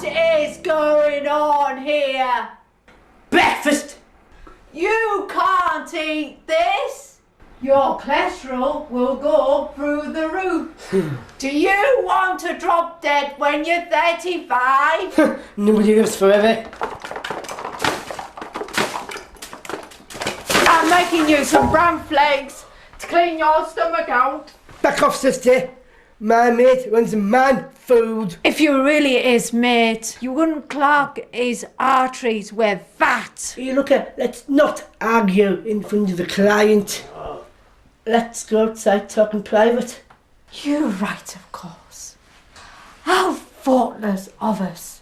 What is going on here? Breakfast! You can't eat this. Your cholesterol will go through the roof. Do you want to drop dead when you're 35? Nobody lives forever. I'm making you some bran flakes to clean your stomach out. Back off, sister. My mate runs man food. If you really his mate, you wouldn't clog his arteries with that. You look at, let's not argue in front of the client. Let's go outside talking private. You're right, of course. How thoughtless of us.